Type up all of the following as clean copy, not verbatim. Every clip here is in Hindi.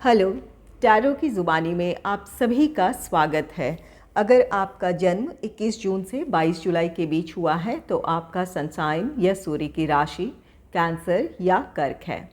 हेलो, टैरो की ज़ुबानी में आप सभी का स्वागत है। अगर आपका जन्म 21 जून से 22 जुलाई के बीच हुआ है तो आपका सन साइन या सूर्य की राशि कैंसर या कर्क है।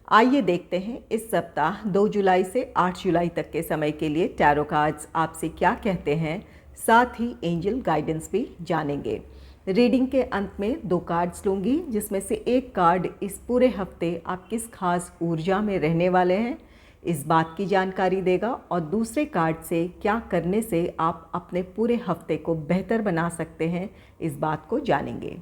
आइए देखते हैं इस सप्ताह 2 जुलाई से 8 जुलाई तक के समय के लिए टैरो कार्ड्स आपसे क्या कहते हैं, साथ ही एंजल गाइडेंस भी जानेंगे। रीडिंग के अंत में 2 कार्ड्स लूँगी, जिसमें से एक कार्ड इस पूरे हफ्ते आप किस खास ऊर्जा में रहने वाले हैं इस बात की जानकारी देगा, और दूसरे कार्ड से क्या करने से आप अपने पूरे हफ्ते को बेहतर बना सकते हैं इस बात को जानेंगे।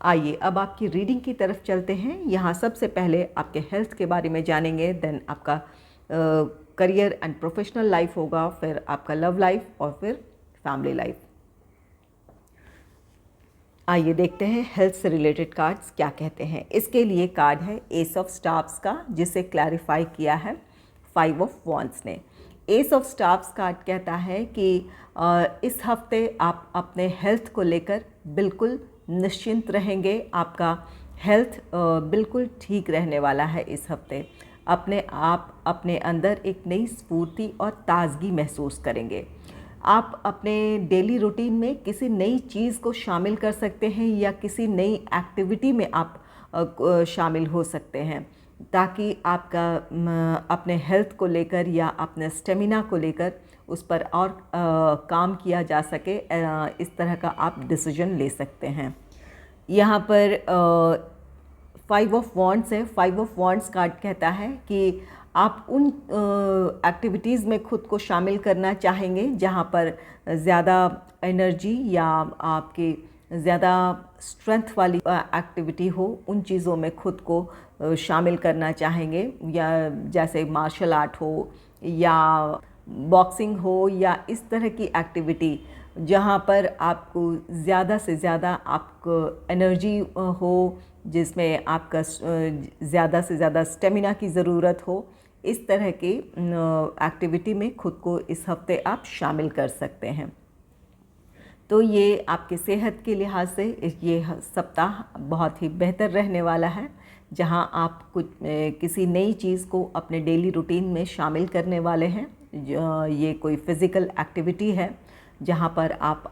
आइए अब आपकी रीडिंग की तरफ चलते हैं। यहाँ सबसे पहले आपके हेल्थ के बारे में जानेंगे, देन आपका करियर एंड प्रोफेशनल लाइफ होगा, फिर आपका लव लाइफ और फिर फैमिली लाइफ। आइए देखते हैं हेल्थ से रिलेटेड कार्ड्स क्या कहते हैं। इसके लिए कार्ड है एस ऑफ स्टार्स का, जिसे क्लैरिफाई किया है 5 ऑफ वॉन्ड्स ने। एस ऑफ स्टार्स कार्ड कहता है कि इस हफ्ते आप अपने हेल्थ को लेकर बिल्कुल निश्चिंत रहेंगे। आपका हेल्थ बिल्कुल ठीक रहने वाला है इस हफ्ते। आप अपने अंदर एक नई स्फूर्ति और ताजगी महसूस करेंगे। आप अपने डेली रूटीन में किसी नई चीज़ को शामिल कर सकते हैं या किसी नई एक्टिविटी में आप शामिल हो सकते हैं, ताकि आपका अपने हेल्थ को लेकर या अपने स्टेमिना को लेकर उस पर और काम किया जा सके। इस तरह का आप डिसीजन ले सकते हैं। यहाँ पर 5 ऑफ वॉन्ड्स है। 5 ऑफ वॉन्ड्स कार्ड कहता है कि आप उन एक्टिविटीज़ में खुद को शामिल करना चाहेंगे जहाँ पर ज़्यादा एनर्जी या आपके ज़्यादा स्ट्रेंथ वाली एक्टिविटी हो, उन चीज़ों में खुद को शामिल करना चाहेंगे, या जैसे मार्शल आर्ट हो या बॉक्सिंग हो या इस तरह की एक्टिविटी जहाँ पर आपको ज़्यादा से ज़्यादा आपको एनर्जी हो, जिसमें आपका ज़्यादा से ज़्यादा स्टेमिना की ज़रूरत हो। इस तरह की एक्टिविटी में खुद को इस हफ्ते आप शामिल कर सकते हैं। तो ये आपके सेहत के लिहाज से ये सप्ताह बहुत ही बेहतर रहने वाला है, जहां आप किसी नई चीज़ को अपने डेली रूटीन में शामिल करने वाले हैं। ये कोई फिज़िकल एक्टिविटी है जहां पर आप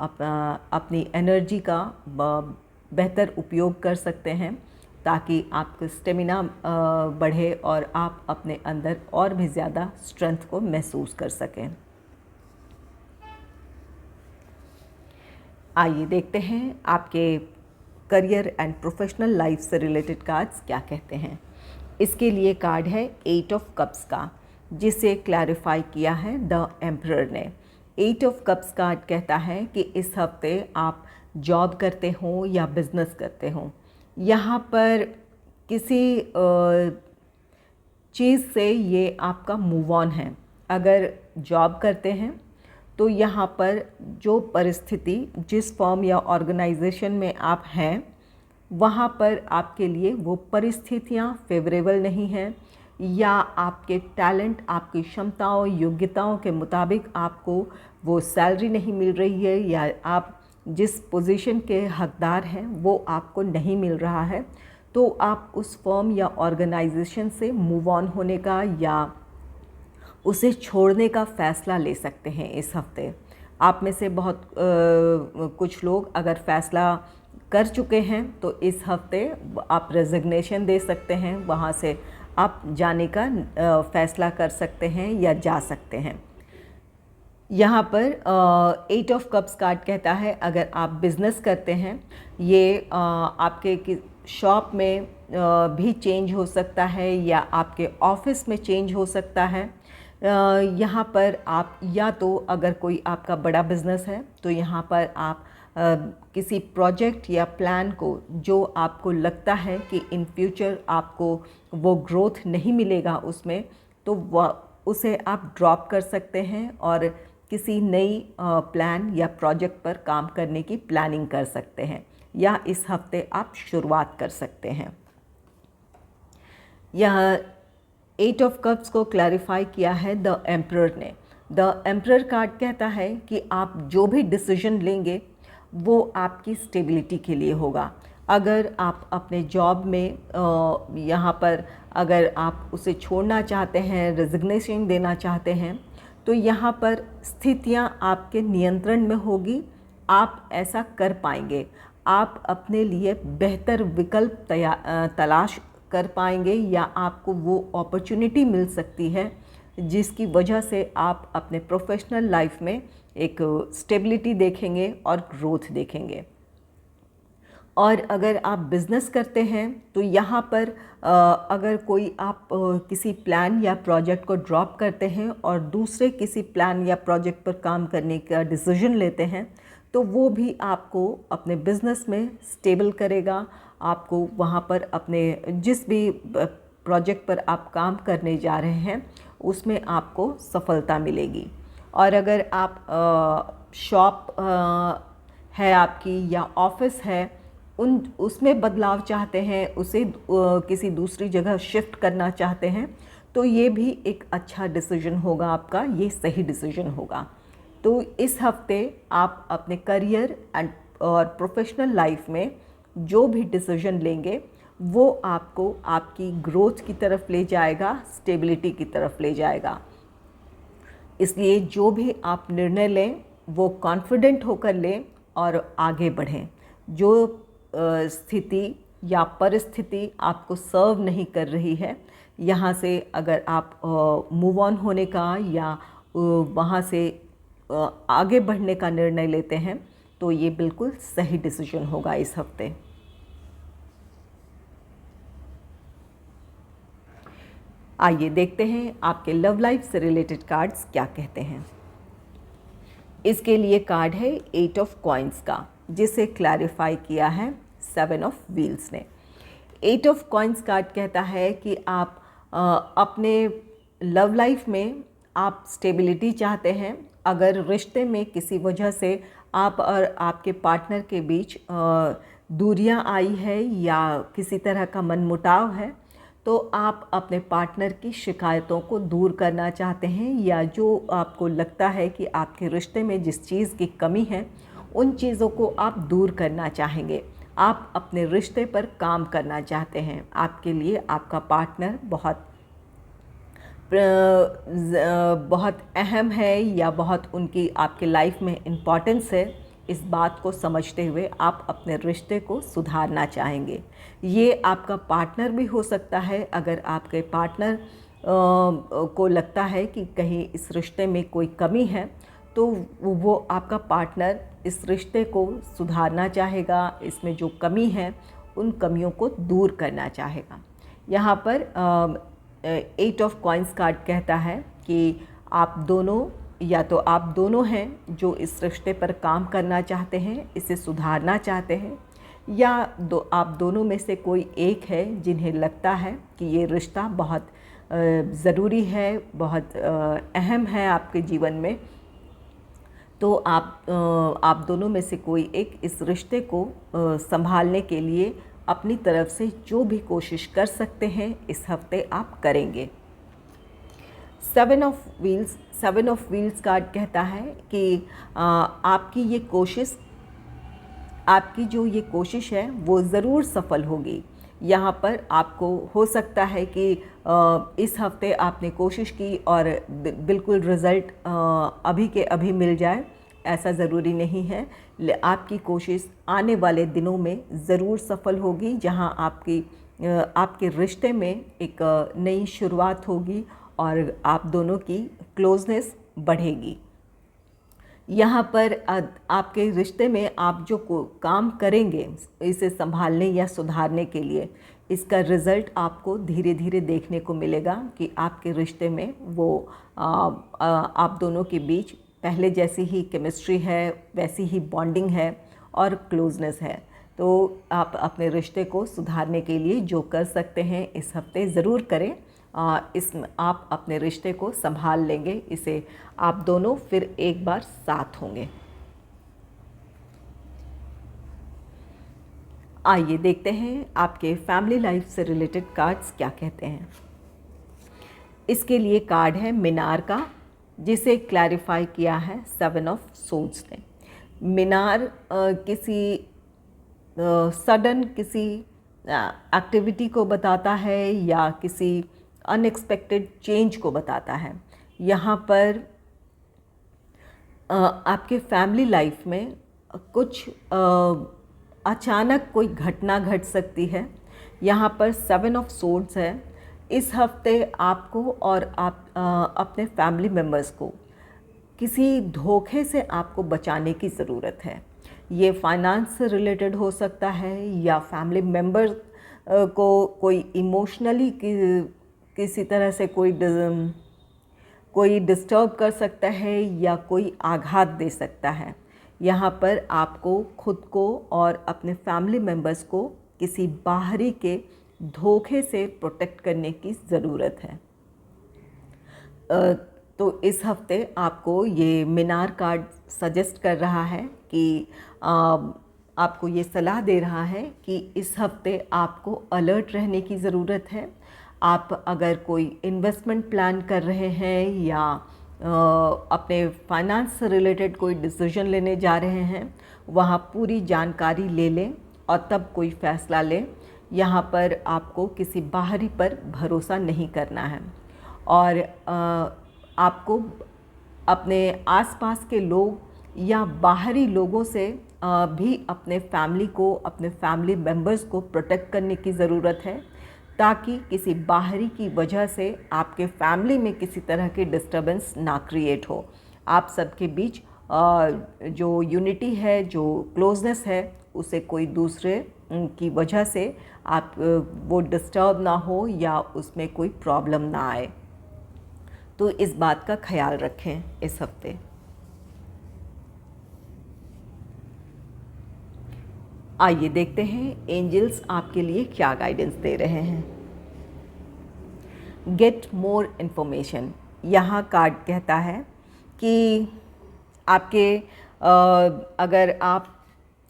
अपनी एनर्जी का बेहतर उपयोग कर सकते हैं, ताकि आपका स्टेमिना बढ़े और आप अपने अंदर और भी ज़्यादा स्ट्रेंथ को महसूस कर सकें। आइए देखते हैं आपके करियर एंड प्रोफेशनल लाइफ से रिलेटेड कार्ड्स क्या कहते हैं। इसके लिए कार्ड है 8 ऑफ कप्स का, जिसे क्लैरिफाई किया है द एम्परर ने। 8 ऑफ कप्स कार्ड कहता है कि इस हफ्ते आप जॉब करते हो या बिज़नेस करते हो, यहाँ पर किसी चीज़ से ये आपका मूव ऑन है। अगर जॉब करते हैं तो यहाँ पर जो परिस्थिति जिस फर्म या ऑर्गेनाइजेशन में आप हैं, वहाँ पर आपके लिए वो परिस्थितियाँ फेवरेबल नहीं हैं, या आपके टैलेंट, आपकी क्षमताओं, योग्यताओं के मुताबिक आपको वो सैलरी नहीं मिल रही है, या आप जिस पोजीशन के हकदार हैं वो आपको नहीं मिल रहा है, तो आप उस फर्म या ऑर्गेनाइजेशन से मूव ऑन होने का या उसे छोड़ने का फ़ैसला ले सकते हैं इस हफ्ते। आप में से बहुत कुछ लोग अगर फ़ैसला कर चुके हैं तो इस हफ्ते आप रेजिग्नेशन दे सकते हैं, वहाँ से आप जाने का फ़ैसला कर सकते हैं या जा सकते हैं। यहाँ पर 8 ऑफ कप्स कार्ड कहता है अगर आप बिज़नेस करते हैं, ये आपके शॉप में भी चेंज हो सकता है या आपके ऑफिस में चेंज हो सकता है। यहाँ पर आप या तो अगर कोई आपका बड़ा बिज़नेस है तो यहाँ पर आप किसी प्रोजेक्ट या प्लान को जो आपको लगता है कि इन फ्यूचर आपको वो ग्रोथ नहीं मिलेगा उसमें, तो उसे आप ड्रॉप कर सकते हैं और किसी नई प्लान या प्रोजेक्ट पर काम करने की प्लानिंग कर सकते हैं, या इस हफ्ते आप शुरुआत कर सकते हैं। यह 8 ऑफ कप्स को क्लैरिफाई किया है द एम्परर ने। द एम्परर कार्ड कहता है कि आप जो भी डिसीजन लेंगे वो आपकी स्टेबिलिटी के लिए होगा। अगर आप अपने जॉब में यहाँ पर अगर आप उसे छोड़ना चाहते हैं, रेजिग्नेशन देना चाहते हैं, तो यहाँ पर स्थितियाँ आपके नियंत्रण में होगी, आप ऐसा कर पाएंगे। आप अपने लिए बेहतर विकल्प तलाश कर पाएंगे, या आपको वो अपॉर्चुनिटी मिल सकती है जिसकी वजह से आप अपने प्रोफेशनल लाइफ में एक स्टेबिलिटी देखेंगे और ग्रोथ देखेंगे। और अगर आप बिज़नेस करते हैं तो यहाँ पर अगर कोई आप किसी प्लान या प्रोजेक्ट को ड्रॉप करते हैं और दूसरे किसी प्लान या प्रोजेक्ट पर काम करने का डिसीजन लेते हैं, तो वो भी आपको अपने बिज़नेस में स्टेबल करेगा। आपको वहाँ पर अपने जिस भी प्रोजेक्ट पर आप काम करने जा रहे हैं उसमें आपको सफलता मिलेगी। और अगर आप शॉप है आपकी या ऑफिस है, उसमें बदलाव चाहते हैं, उसे किसी दूसरी जगह शिफ्ट करना चाहते हैं, तो ये भी एक अच्छा डिसीजन होगा आपका, ये सही डिसीजन होगा। तो इस हफ्ते आप अपने करियर और प्रोफेशनल लाइफ में जो भी डिसीजन लेंगे वो आपको आपकी ग्रोथ की तरफ ले जाएगा, स्टेबिलिटी की तरफ ले जाएगा। इसलिए जो भी आप निर्णय लें वो कॉन्फिडेंट होकर लें और आगे बढ़ें। जो स्थिति या परिस्थिति आपको सर्व नहीं कर रही है, यहाँ से अगर आप मूव ऑन होने का या वहाँ से आगे बढ़ने का निर्णय लेते हैं तो ये बिल्कुल सही डिसीजन होगा इस हफ्ते। आइए देखते हैं आपके लव लाइफ से रिलेटेड कार्ड्स क्या कहते हैं। इसके लिए कार्ड है 8 ऑफ कॉइन्स का, जिसे क्लैरिफाई किया है 7 ऑफ व्हील्स ने। 8 ऑफ कॉइन्स कार्ड कहता है कि आप अपने लव लाइफ में आप स्टेबिलिटी चाहते हैं। अगर रिश्ते में किसी वजह से आप और आपके पार्टनर के बीच दूरियां आई है या किसी तरह का मनमुटाव है, तो आप अपने पार्टनर की शिकायतों को दूर करना चाहते हैं, या जो आपको लगता है कि आपके रिश्ते में जिस चीज़ की कमी है उन चीज़ों को आप दूर करना चाहेंगे। आप अपने रिश्ते पर काम करना चाहते हैं। आपके लिए आपका पार्टनर बहुत अहम है या बहुत उनकी आपके लाइफ में इम्पॉर्टेंस है, इस बात को समझते हुए आप अपने रिश्ते को सुधारना चाहेंगे। ये आपका पार्टनर भी हो सकता है। अगर आपके पार्टनर को लगता है कि कहीं इस रिश्ते में कोई कमी है, तो वो आपका पार्टनर इस रिश्ते को सुधारना चाहेगा, इसमें जो कमी है उन कमियों को दूर करना चाहेगा। यहाँ पर 8 ऑफ कॉइन्स कार्ड कहता है कि आप दोनों, या तो आप दोनों हैं जो इस रिश्ते पर काम करना चाहते हैं, इसे सुधारना चाहते हैं, या आप दोनों में से कोई एक है जिन्हें लगता है कि ये रिश्ता बहुत ज़रूरी है, बहुत अहम है आपके जीवन में। तो आप दोनों में से कोई एक इस रिश्ते को संभालने के लिए अपनी तरफ से जो भी कोशिश कर सकते हैं इस हफ्ते आप करेंगे। 7 ऑफ व्हील्स कार्ड कहता है कि आपकी जो ये कोशिश है वो ज़रूर सफल होगी। यहाँ पर आपको हो सकता है कि इस हफ्ते आपने कोशिश की और बिल्कुल रिज़ल्ट अभी के अभी मिल जाए, ऐसा ज़रूरी नहीं है। आपकी कोशिश आने वाले दिनों में ज़रूर सफल होगी, जहाँ आपके रिश्ते में एक नई शुरुआत होगी और आप दोनों की क्लोजनेस बढ़ेगी। यहाँ पर आपके रिश्ते में आप जो काम करेंगे इसे संभालने या सुधारने के लिए, इसका रिज़ल्ट आपको धीरे धीरे देखने को मिलेगा कि आपके रिश्ते में वो आप दोनों के बीच पहले जैसी ही केमिस्ट्री है, वैसी ही बॉन्डिंग है और क्लोजनेस है। तो आप अपने रिश्ते को सुधारने के लिए जो कर सकते हैं इस हफ्ते ज़रूर करें। इसमें आप अपने रिश्ते को संभाल लेंगे, इसे आप दोनों फिर एक बार साथ होंगे। आइए देखते हैं आपके फैमिली लाइफ से रिलेटेड कार्ड्स क्या कहते हैं। इसके लिए कार्ड है मीनार का, जिसे क्लैरिफाई किया है 7 ऑफ सोर्ड्स ने। मीनार किसी सडन किसी एक्टिविटी को बताता है या किसी अनएक्सपेक्टेड चेंज को बताता है। यहाँ पर आपके फैमिली लाइफ में कुछ अचानक कोई घटना घट सकती है। यहाँ पर 7 ऑफ सोर्ड्स है। इस हफ्ते आपको और आप अपने फैमिली मेम्बर्स को किसी धोखे से आपको बचाने की ज़रूरत है। ये फाइनेंस से रिलेटेड हो सकता है या फैमिली मेम्बर को कोई इमोशनली किसी तरह से कोई डिस्टर्ब कर सकता है या कोई आघात दे सकता है। यहाँ पर आपको खुद को और अपने फैमिली मेम्बर्स को किसी बाहरी के धोखे से प्रोटेक्ट करने की ज़रूरत है। तो इस हफ्ते आपको ये मीनार कार्ड सजेस्ट कर रहा है कि आपको ये सलाह दे रहा है कि इस हफ्ते आपको अलर्ट रहने की ज़रूरत है। आप अगर कोई इन्वेस्टमेंट प्लान कर रहे हैं या अपने फाइनेंस से रिलेटेड कोई डिसीजन लेने जा रहे हैं, वहाँ पूरी जानकारी ले लें और तब कोई फ़ैसला लें। यहाँ पर आपको किसी बाहरी पर भरोसा नहीं करना है और आपको अपने आसपास के लोग या बाहरी लोगों से भी अपने फैमिली को, अपने फैमिली मेम्बर्स को प्रोटेक्ट करने की ज़रूरत है, ताकि किसी बाहरी की वजह से आपके फैमिली में किसी तरह की डिस्टर्बेंस ना क्रिएट हो। आप सबके बीच जो यूनिटी है, जो क्लोजनेस है, उसे कोई दूसरे की वजह से आप वो डिस्टर्ब ना हो या उसमें कोई प्रॉब्लम ना आए। तो इस बात का ख्याल रखें इस हफ्ते। आइए देखते हैं एंजल्स आपके लिए क्या गाइडेंस दे रहे हैं। Get more information. यहाँ कार्ड कहता है कि आपके अगर आप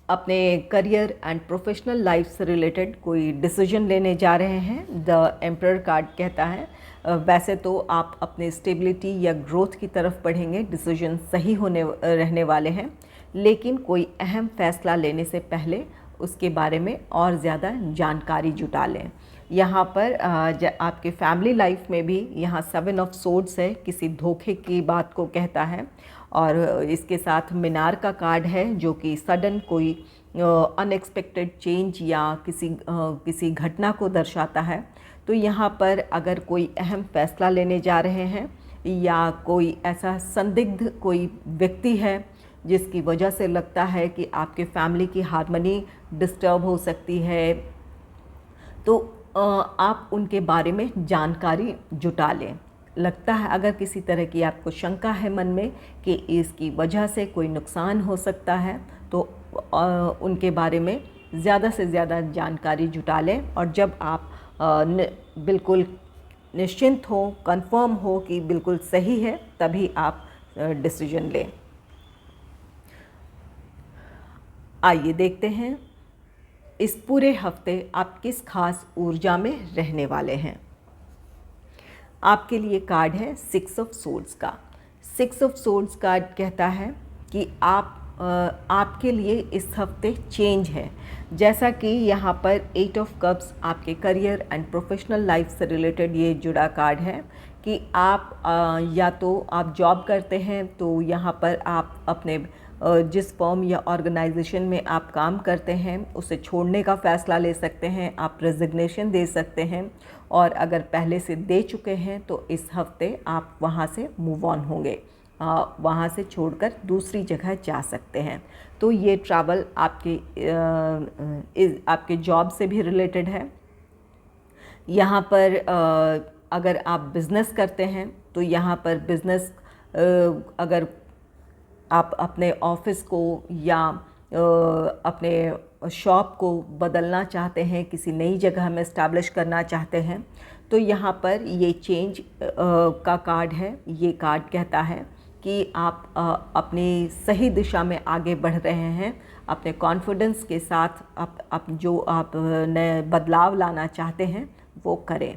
अपने करियर एंड प्रोफेशनल लाइफ से रिलेटेड कोई डिसीजन लेने जा रहे हैं, द एम्परर कार्ड कहता है वैसे तो आप अपने स्टेबिलिटी या ग्रोथ की तरफ बढ़ेंगे, डिसीजन सही रहने वाले हैं, लेकिन कोई अहम फैसला लेने से पहले उसके बारे में और ज़्यादा जानकारी जुटा लें। यहाँ पर आपके फैमिली लाइफ में भी यहाँ 7 ऑफ सोर्ड्स है, किसी धोखे की बात को कहता है और इसके साथ मीनार का कार्ड है जो कि सडन कोई अनएक्सपेक्टेड चेंज या किसी घटना को दर्शाता है। तो यहाँ पर अगर कोई अहम फैसला लेने जा रहे हैं या कोई ऐसा संदिग्ध कोई व्यक्ति है जिसकी वजह से लगता है कि आपके फैमिली की हार्मनी डिस्टर्ब हो सकती है, तो आप उनके बारे में जानकारी जुटा लें। लगता है अगर किसी तरह की आपको शंका है मन में कि इसकी वजह से कोई नुकसान हो सकता है, तो उनके बारे में ज़्यादा से ज़्यादा जानकारी जुटा लें और जब आप बिल्कुल निश्चिंत हो, कंफर्म हो कि बिल्कुल सही है, तभी आप डिसीजन लें। आइए देखते हैं इस पूरे हफ्ते आप किस खास ऊर्जा में रहने वाले हैं। आपके लिए कार्ड है 6 ऑफ सोर्ड्स का। 6 ऑफ सोर्ड्स कार्ड कहता है कि आपके लिए इस हफ्ते चेंज है। जैसा कि यहाँ पर 8 ऑफ कप्स आपके करियर एंड प्रोफेशनल लाइफ से रिलेटेड ये जुड़ा कार्ड है कि आप या तो आप जॉब करते हैं तो यहाँ पर आप अपने जिस फर्म या ऑर्गेनाइजेशन में आप काम करते हैं उसे छोड़ने का फ़ैसला ले सकते हैं, आप रेजिग्नेशन दे सकते हैं और अगर पहले से दे चुके हैं तो इस हफ्ते आप वहाँ से मूव ऑन होंगे, वहाँ से छोड़कर दूसरी जगह जा सकते हैं। तो ये ट्रैवल आपके जॉब से भी रिलेटेड है। यहाँ पर अगर आप बिज़नेस करते हैं तो यहाँ पर बिज़नेस अगर आप अपने ऑफिस को या अपने शॉप को बदलना चाहते हैं, किसी नई जगह में इस्टेब्लिश करना चाहते हैं, तो यहाँ पर ये चेंज का कार्ड है। ये कार्ड कहता है कि आप अपनी सही दिशा में आगे बढ़ रहे हैं, अपने कॉन्फिडेंस के साथ जो आप नए बदलाव लाना चाहते हैं वो करें।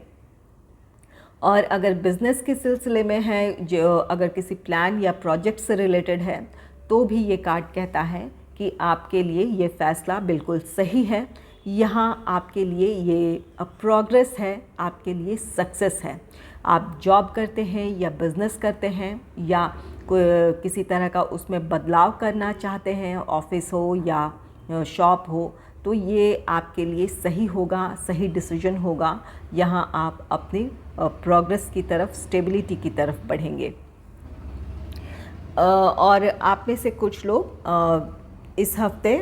और अगर बिज़नेस के सिलसिले में है, जो अगर किसी प्लान या प्रोजेक्ट से रिलेटेड है, तो भी ये कार्ड कहता है कि आपके लिए ये फ़ैसला बिल्कुल सही है यहाँ आपके लिए ये प्रोग्रेस है, आपके लिए सक्सेस है। आप जॉब करते हैं या बिज़नेस करते हैं या किसी तरह का उसमें बदलाव करना चाहते हैं, ऑफिस हो या शॉप हो, तो ये आपके लिए सही होगा, सही डिसीजन होगा। यहाँ आप अपनी प्रोग्रेस की तरफ, स्टेबिलिटी की तरफ बढ़ेंगे। और आप में से कुछ लोग इस हफ्ते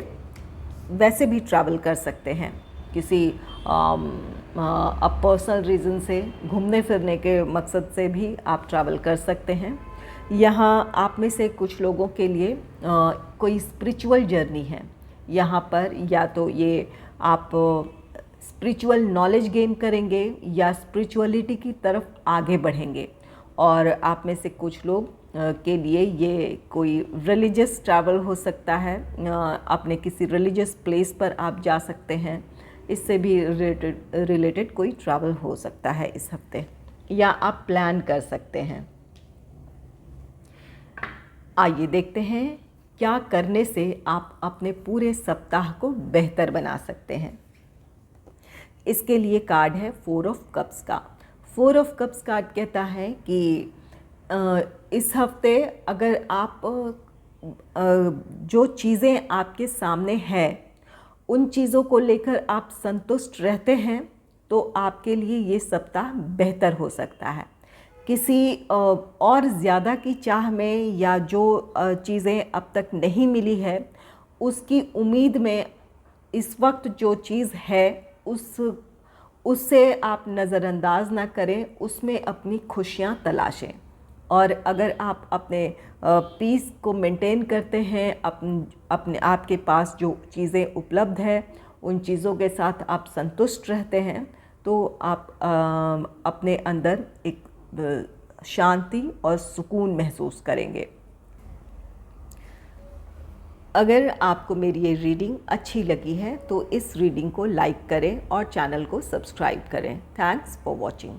वैसे भी ट्रैवल कर सकते हैं, किसी अब पर्सनल रीज़न से, घूमने फिरने के मकसद से भी आप ट्रैवल कर सकते हैं। यहाँ आप में से कुछ लोगों के लिए कोई स्पिरिचुअल जर्नी है। यहाँ पर या तो ये आप स्पिरिचुअल नॉलेज गेन करेंगे या स्पिरिचुअलिटी की तरफ आगे बढ़ेंगे। और आप में से कुछ लोग के लिए ये कोई रिलीजियस ट्रैवल हो सकता है, अपने किसी रिलीजियस प्लेस पर आप जा सकते हैं, इससे भी रिलेटेड कोई ट्रैवल हो सकता है इस हफ्ते, या आप प्लान कर सकते हैं। आइए देखते हैं क्या करने से आप अपने पूरे सप्ताह को बेहतर बना सकते हैं। इसके लिए कार्ड है 4 ऑफ कप्स का। 4 ऑफ कप्स कार्ड कहता है कि इस हफ्ते अगर आप जो चीज़ें आपके सामने हैं उन चीज़ों को लेकर आप संतुष्ट रहते हैं तो आपके लिए ये सप्ताह बेहतर हो सकता है। किसी और ज़्यादा की चाह में या जो चीज़ें अब तक नहीं मिली है उसकी उम्मीद में इस वक्त जो चीज़ है उससे आप नज़रअंदाज ना करें, उसमें अपनी खुशियाँ तलाशें। और अगर आप अपने पीस को मेंटेन करते हैं, अपने आपके पास जो चीज़ें उपलब्ध है उन चीज़ों के साथ आप संतुष्ट रहते हैं तो आप अपने अंदर एक शांति और सुकून महसूस करेंगे। अगर आपको मेरी ये रीडिंग अच्छी लगी है तो इस रीडिंग को लाइक करें और चैनल को सब्सक्राइब करें। Thanks for watching.